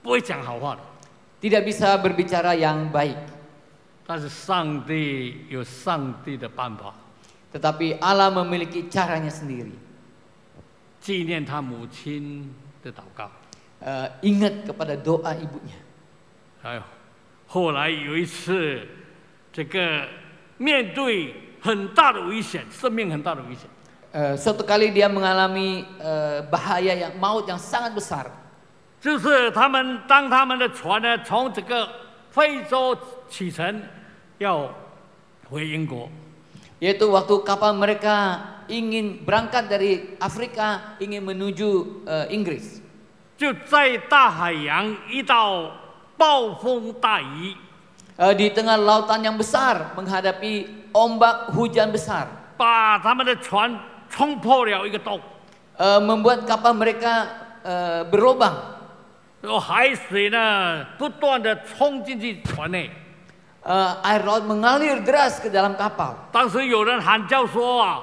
不会讲好话的。tidak bisa berbicara yang baik. 但是上帝有上帝的办法。tetapi Allah memiliki caranya sendiri. 纪念他母亲的祷告。ingat kepada doa ibunya. 后来有一次，这个面对很大的危险，生命很大的危险。suatu kali dia mengalami bahaya yang maut yang sangat besar. 就是当他们的船呢从这个非洲启程，要回英国。yaitu waktu kapal mereka ingin berangkat dari Afrika ingin menuju Inggris. 就在大海洋遇到暴风大雨。di tengah lautan yang besar menghadapi ombak hujan besar. 把他们的船冲破了一个洞。membuat kapal mereka berlubang. 海水呢不断的冲进去船内。air laut mengalir deras ke dalam kapal. 当时有人喊叫说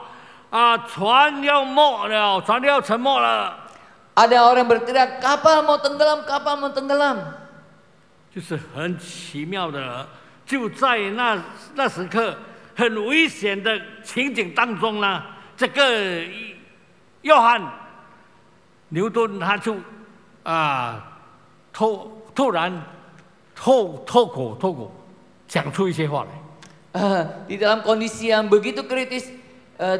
船要没了，船要沉没了。ada orang berteriak kapal mau tenggelam, kapal mau tenggelam. 就是很奇妙的，就在那时刻很危险的情景当中呢，这个约翰牛顿他就突然脱口讲出一些话来。di dalam kondisi yang begitu kritis,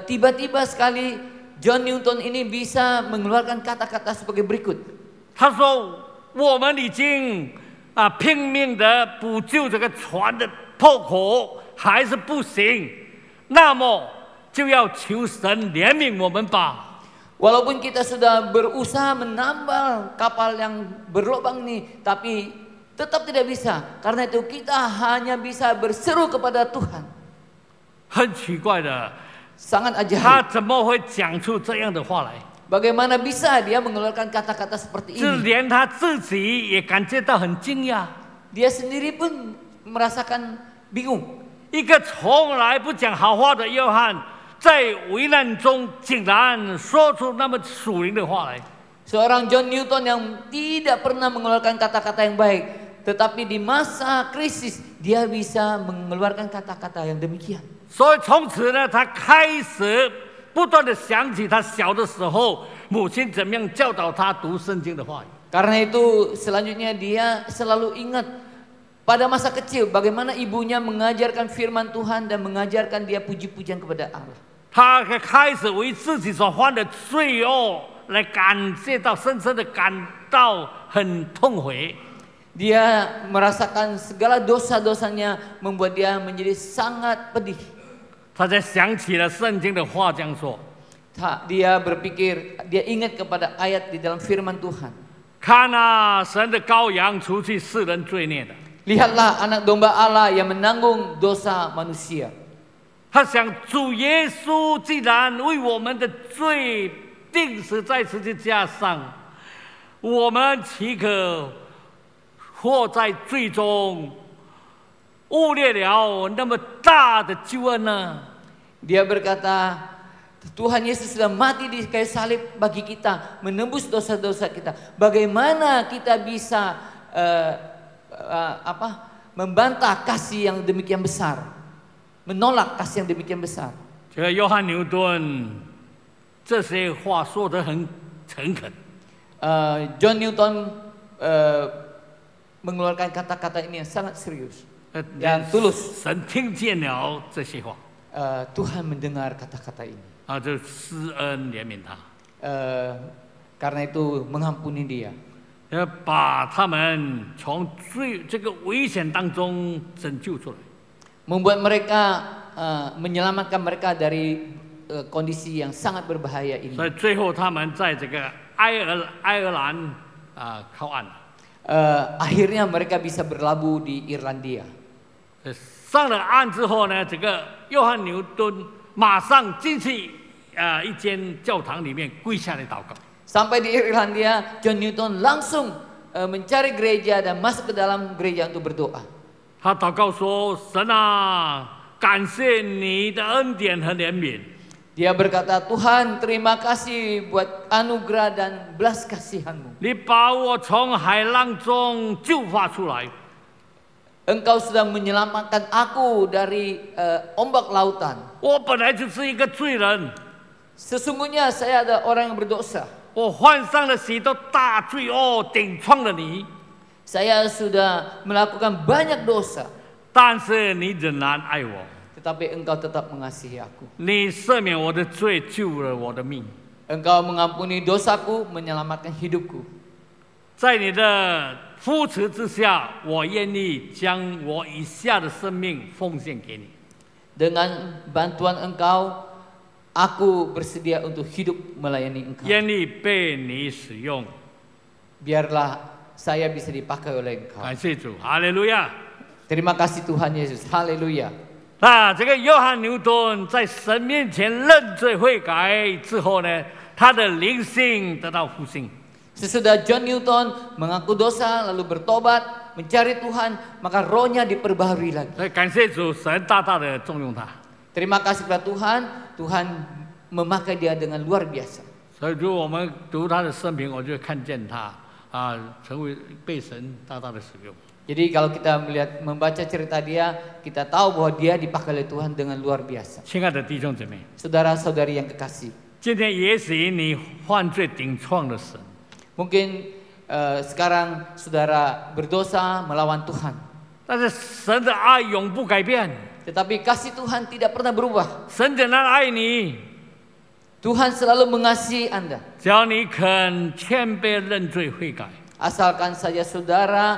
tiba-tiba sekali John Newton ini bisa mengeluarkan kata-kata sebagai berikut. 他说：“我们已经拼命的补救这个船的破口，还是不行，那么就要求神怜悯我们吧。” Walaupun kita sudah berusaha menambal kapal yang berlubang ini, tapi tetap tidak bisa. Karena itu kita hanya bisa berseru kepada Tuhan. 很奇怪的， sangat ajaib. 他怎么会讲出这样的话来？ Bagaimana bisa dia mengeluarkan kata-kata seperti 就 ini? 连他自己也感觉到很惊讶。 Dia sendiri pun merasakan bingung. 一个从来不讲好话的约翰，在危难中竟然说出那么属灵的话来。 Seorang John Newton yang tidak pernah mengeluarkan kata-kata yang baik, tetapi di masa krisis dia bisa mengeluarkan kata-kata yang demikian. 所以从此呢，他开始不断的想起他小的时候母亲怎么样教导他读圣经的话语。 Karena itu selanjutnya dia selalu ingat pada masa kecil bagaimana ibunya mengajarkan firman Tuhan dan mengajarkan dia puji-pujian kepada Allah. 他开始为自己所犯的罪恶来感觉到深深的感到很痛悔。 Dia merasakan segala dosa-dosanya membuat dia menjadi sangat pedih. 他才想起了圣经的话这样说。 Dia berpikir, dia ingat kepada ayat di dalam firman Tuhan. 看啊，神的羔羊除去世人罪孽的。 Lihatlah anak domba Allah yang menanggung dosa manusia. 他想主耶稣既然为我们的罪钉死在十字架上，我们岂可活在罪中，忽略了那么大的救恩呢？ Dia berkata, Tuhan Yesus sudah mati di kayu salib bagi kita, menembus dosa-dosa kita. Bagaimana kita bisa membantah kasih yang demikian besar, menolak kasih yang demikian besar? 这个约翰牛顿这些话说得很诚恳。 John Newton mengeluarkan kata-kata ini yang sangat serius dan tulus. 神听见了这些话。 Tuhan mendengar kata-kata ini. 就施恩怜悯他。 karena itu mengampuni dia. 要把他们从这个危险当中拯救出来。 membuat mereka menyelamatkan mereka dari kondisi yang sangat berbahaya ini. 所以最后他们在这个爱尔兰靠岸。 akhirnya mereka bisa berlabuh di Irlandia. 上了岸之后呢，这个约翰牛顿马上进去一间教堂里面跪下来祷告。 Sampai di Irlandia, John Newton langsung mencari gereja dan masuk ke dalam gereja untuk berdoa. 他祷告说：“神啊，感谢你的恩典和怜悯。” Dia berkata, Tuhan terima kasih buat anugerah dan belas kasihan-Mu. 你把我从海浪中救发出来。 Engkau sudah menyelamatkan aku dari ombak lautan. 我本来就是一个罪人， Sesungguhnya saya adalah orang yang berdosa. 我犯上了许多大罪恶，顶撞了你。 Saya sudah melakukan banyak dosa, 但是你仍然爱我， tetapi Engkau tetap mengasihi aku. 你赦免我的罪，救了我的命。 Engkau mengampuni dosaku, menyelamatkan hidupku. 在你的扶持之下，我愿意将我以下的生命奉献给你。 Dengan bantuan Engkau, aku bersedia untuk hidup melayani Engkau. 愿意被你使用。 Biarlah saya bisa dipakai oleh Engkau. 感谢主，哈利路亚。 Terima kasih Tuhan Yesus. Haleluya. 这个约翰牛顿在神面前认罪悔改之后呢，他的灵性得到复兴。 Sesudah John Newton mengaku dosa lalu bertobat, mencari Tuhan, maka rohnya diperbaharui lagi. 所以感谢主，神大大的重用他。 Terima kasih kepada Tuhan, Tuhan memakai dia dengan luar biasa. 所以如果我们读他的生平，我就看见他成为被神大大的使用。 Jadi kalau kita membaca cerita dia, kita tahu bahwa dia dipakai oleh Tuhan dengan luar biasa. 亲爱的弟兄姊妹， Saudara-saudari yang kekasih, 今天也许你犯罪顶撞了神， mungkin sekarang saudara berdosa melawan Tuhan, 但是神的爱永不改变， tetapi kasih Tuhan tidak pernah berubah. 神仍然爱你。 Tuhan selalu mengasihi Anda. 只要你肯谦卑认罪悔改， Asalkan saja saudara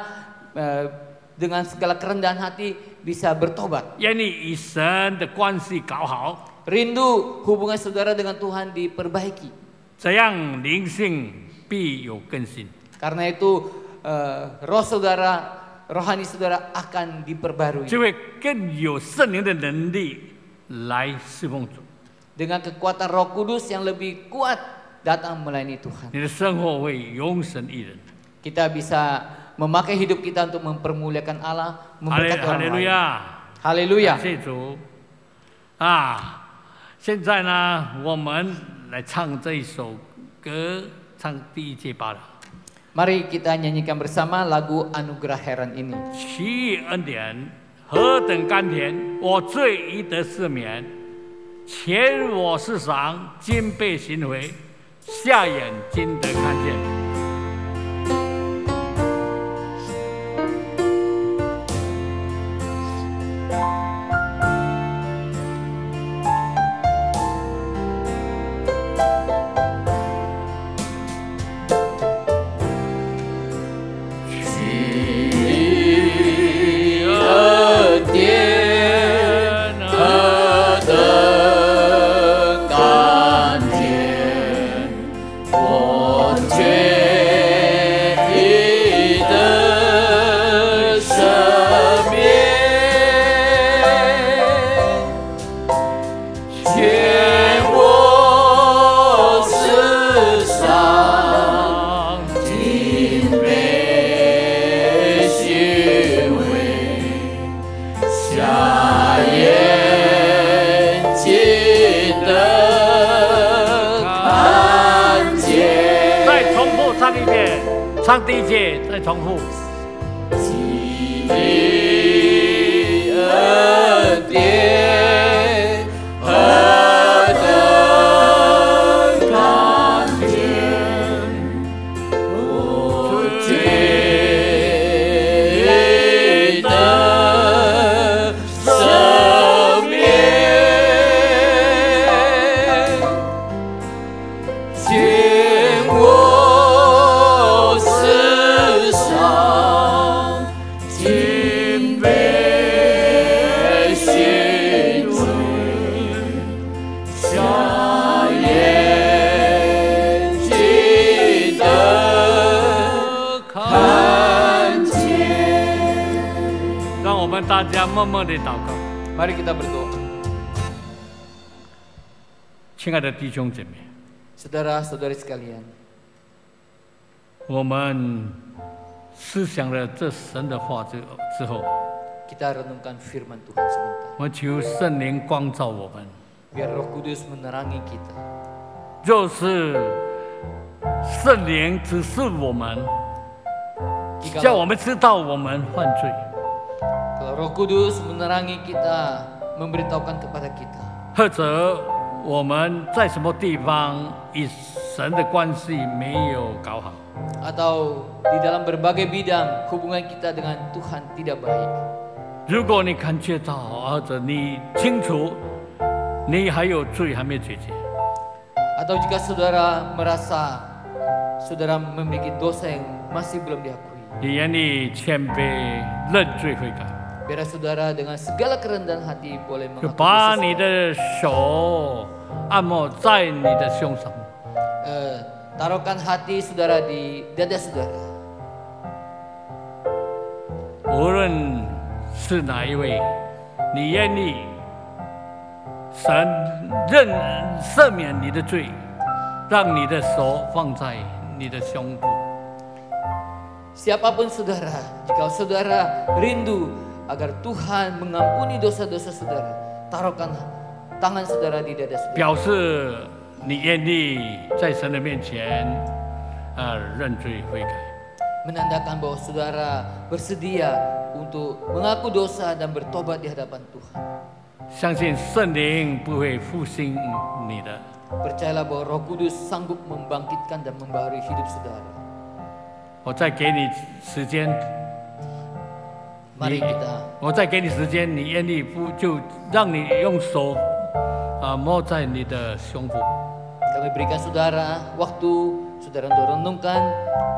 dengan segala kerendahan hati bisa bertobat. 愿你与神的关系搞好， Rindu hubungan saudara dengan Tuhan diperbaiki. 这样灵性必有更新。 Karena itu roh saudara, rohani saudara akan diperbarui. 就会更有圣灵的能力来侍奉主， Dengan kekuatan Roh Kudus yang lebih kuat datang melayani Tuhan. 你的生活会永神益人。 Kita bisa memakai hidup kita untuk mempermuliakan Allah, memberkati orang lain. Haleluya. Haleluya. 感谢主现在呢，我们来唱这一首歌，唱第一节罢了。 Mari kita nyanyikan bersama lagu Anugerah Heran ini. 奇异恩典何等甘甜，我罪已得赦免，前我世上今被寻回，下眼睛得看见。 唱第一节，再重复。奇异恩典何等甘甜，我罪已得赦免，见我。让我们大家默默地祷告。 Mari kita berdoa. 亲爱的弟兄姐妹， Saudara-saudari sekalian, 我们思想了这神的话之后， kita renungkan firman Tuhan sebentar. 我求圣灵光照我们， Biar Roh Kudus menerangi kita. 就是圣灵指示我们，叫我们知道我们犯罪。 Kalau Roh Kudus menerangi kita, memberitahukan kepada kita. 或者我们在什么地方与神的关系没有搞好， Atau di dalam berbagai bidang hubungan kita dengan Tuhan tidak baik. 如果你感觉到，或者你清楚你还有罪还没解决， Atau jika saudara merasa saudara memiliki dosa yang masih belum diakui, 你愿意谦卑认罪悔改， biar saudara dengan segala kerendahan hati boleh 就 mengaku 把 dosa. 你的手按摩在你的胸上， Taruhkan hati saudara di dada saudara. 无论是哪一位，你愿意神赦免你的罪，让你的手放在你的胸部。 Siapapun saudara, jika saudara rindu agar Tuhan mengampuni dosa-dosa saudara, taruhkan tangan saudara di dada saudara. 表示你愿意在神的面前认罪悔改。 Menandakan bahwa saudara bersedia untuk mengaku dosa dan bertobat di hadapan Tuhan. 相信圣灵不会复兴你的。 Percayalah bahwa Roh Kudus sanggup membangkitkan dan membaharui hidup saudara. 我再给你时间， Mari kita 我再给你时间，你愿意就让你用手摸在你的胸部。 kami berikan saudara waktu saudara untuk renungkan,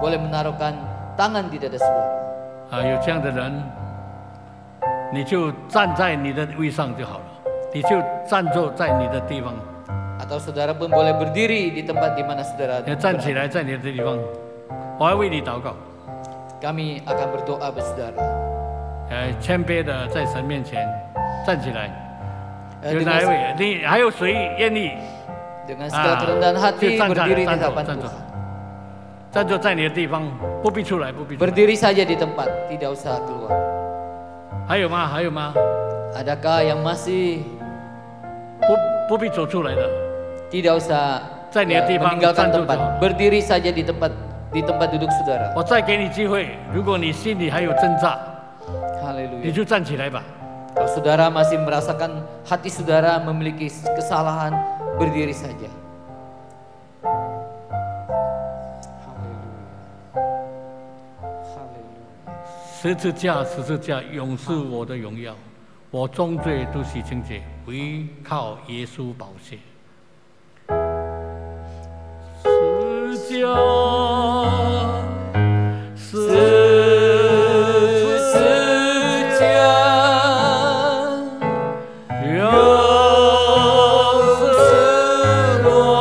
boleh menaruhkan tangan di dada saudara. 有这样的人，你就站在你的位上就好了，你就站坐在你的地方。 Atau saudara pun boleh berdiri di tempat di mana saudara 你站起来，在你的地方，我要为你祷告。 Kami akan berdoa bersaudara. 谦卑的在神面前站起来。有 Dengan, 哪一位？你还有谁愿意？ dengan segala kerendahan hati 就站起 berdiri 来， di 站 hadapan 坐，站坐， Tuhan. 站坐在你的地方，不必出来，不必出来。 Berdiri saja di tempat, tidak usah keluar. 还有吗？还有吗？ Adakah yang masih 不必走出来的。 tidak usah 在你的地方 meninggalkan 站住就好 tempat, berdiri saja di tempat duduk saudara. 我再给你机会，如果你心里还有挣扎，你 Haleluya. 就站起来吧。 Kalau saudara masih merasakan hati saudara memiliki kesalahan, berdiri saja. Haleluya. 十字架，十字架，永是我的荣耀，我终罪都洗清洁，唯靠耶稣宝血。十字架，十字架，永是我的荣耀。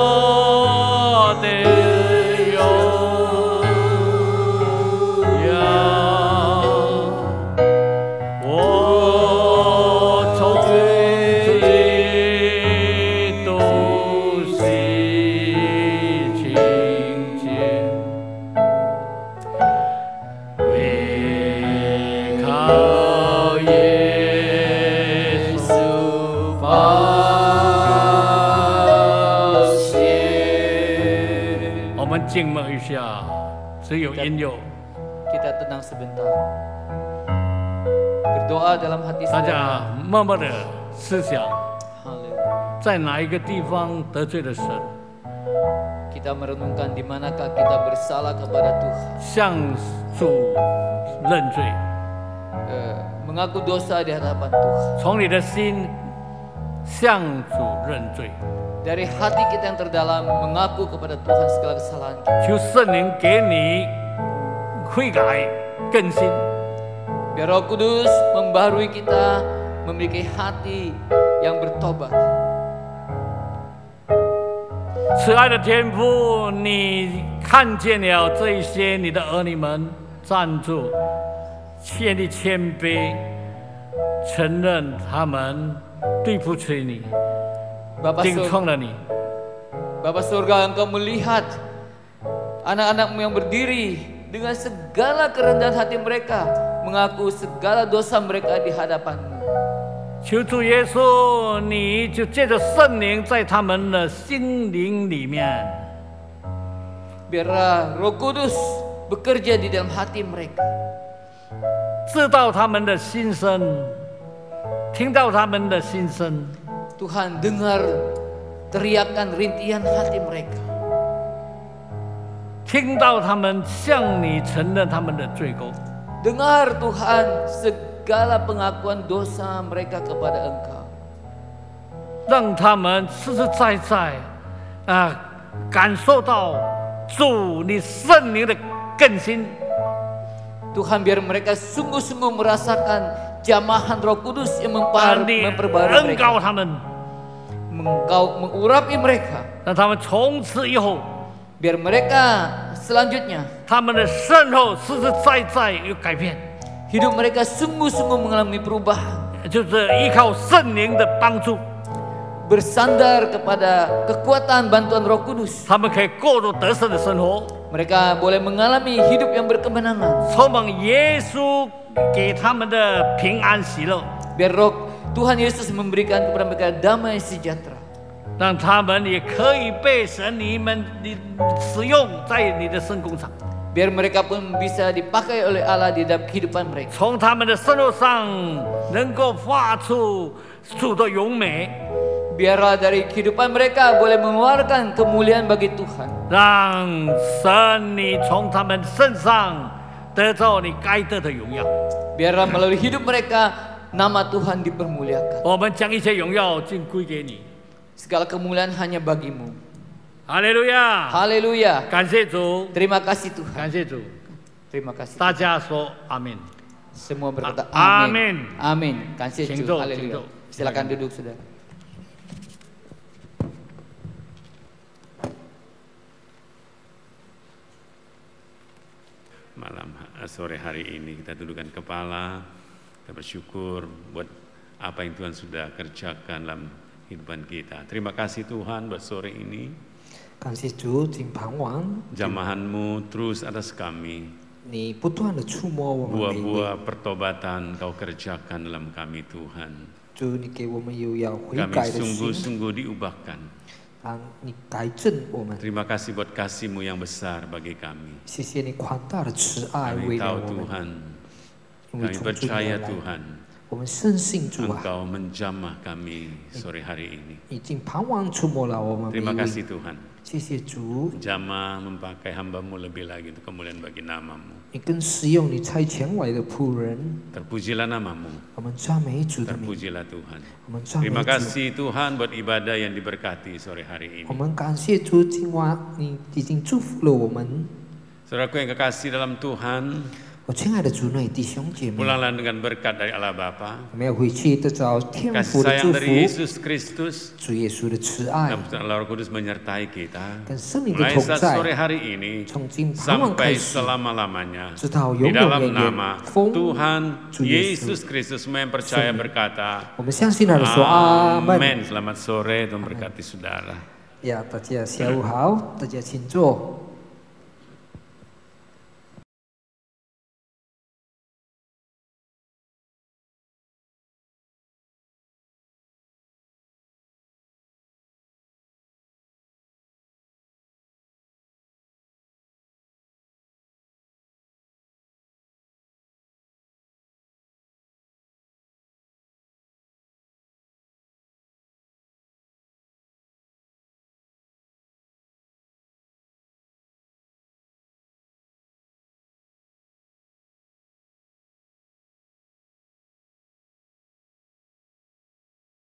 我从罪都洗清洁，唯靠耶稣宝血。我们静默一下，只有音乐。 Kita tenang sebentar. Berdoa dalam hati 大 saudara. 家默默的思想， Haleluya. 在哪一个地方得罪了神， Kita merenungkan di manakah kita bersalah kepada Tuhan. 向主认罪， Mengaku dosa di hadapan Tuhan. 从你的心向主认罪， Dari hati kita yang terdalam mengaku kepada Tuhan segala kesalahan kita. 求圣灵给你悔改更新， Biar Roh Kudus membaharui kita memiliki hati yang bertobat. 慈爱的天父，你看见了这一些你的儿女们站住，建立谦卑，承认他们对不起你，顶撞了你。 Bapa surga, Engkau melihat anak-anak-Mu yang berdiri dengan segala kerendahan hati mereka, mengaku segala dosa mereka di hadapan-Mu. 求主耶稣，你就借着圣灵在他们的心灵里面， Biarlah Roh Kudus bekerja di dalam hati mereka. 知道他们的心声，听到他们的心声。 Tuhan, dengar teriakan rintihan hati mereka. 听到他们向你承认他们的罪过， Dengar Tuhan segala pengakuan dosa mereka kepada Engkau. 让他们实实在在感受到主你圣灵的更新。 Tuhan, biar mereka sungguh-sungguh merasakan jamahan Roh Kudus yang memperbarui mereka. Engkau 他们， Engkau mengurapi mereka. 让他们从此以后， Biar mereka selanjutnya 他们的生活实实在在有改变， hidup mereka sungguh-sungguh mengalami perubahan. 就是依靠圣灵的帮助， Bersandar kepada kekuatan bantuan Roh Kudus. 他们可以过着得胜的生活， Mereka boleh mengalami hidup yang berkemenangan. 充满耶稣给他们的平安喜乐， Biar Roh Tuhan Yesus memberikan kepada mereka damai sejahtera. 让他们也可以被神你们使用在你的圣工上， Biar mereka pun bisa dipakai oleh Allah di dalam kehidupan mereka. 从他们的生活上能够发出主的荣美， Biarlah dari kehidupan mereka boleh mengeluarkan kemuliaan bagi Tuhan. 让神你从他们身上得到你该得的荣耀。 Biarlah melalui hidup mereka nama Tuhan dipermuliakan. 我们将一切荣耀尽归给你。 Segala kemuliaan hanya bagimu. 哈利路亚！ Haleluya. 感谢主， Terima kasih Tuhan. 感谢主。 Terima kasih. 大家说阿门。 Semua berkata Amin. amin. Amin. Kasih Cingdo, Tuhan. Haleluya. cingdo. Silakan duduk saudara. Malam sore hari ini kita dudukkan kepala, kita bersyukur buat apa yang Tuhan sudah kerjakan dalam kehidupan kita. Terima kasih Tuhan buat sore ini. 感谢主，今傍晚 Jamahan-Mu terus atas kami. 你不断的触摸我们每一位， Buah-buah pertobatan Kau kerjakan dalam kami Tuhan. 主你给我们有要悔 Kami 改的心， sungguh-sungguh diubahkan. 让你改正我们。 Terima kasih buat kasih-Mu yang besar bagi kami. 谢谢你宽大的慈爱 Kami 为了 tahu 我们， Tuhan, 因为 kami 从主你 percaya 而来， Tuhan, 我们深信主啊， Engkau menjamah kami sore hari ini. 已经盼望触摸了我们每 Terima 一位。 kasih Tuhan. 谢谢主， Jamah memakai hamba-Mu lebih lagi untuk kemuliaan bagi nama-Mu. 你更使用你差遣来的仆人， Terpujilah nama-Mu, 我们赞美主的名， terpujilah Tuhan. 我们赞美 Terima 主。 kasih Tuhan buat ibadah yang diberkati sore hari 我 ini. 们感谢主，今晚你已经祝福了我们。 Saudaraku yang kekasih dalam Tuhan, 我亲爱的主内弟兄姐妹， pulanglah dengan berkat dari Allah Bapa, 我们要回去得着天 kasih 父的 sayang 祝 dari 福， Yesus Kristus, 主耶稣的慈爱 dan pesan Allah Roh Kudus menyertai kita 跟圣灵的 mulai 同 saat 在， sore hari ini 从今傍晚开 sampai 始， selama-lamanya. 直到 Di 永永 dalam 远远 nama。 奉 Tuhan 主耶稣 Yesus Kristus, semua yang percaya berkata 我们相信他的说阿门。 Amin. Selamat sore, Tuhan berkati saudara. 呀，大家下午好，大家请坐。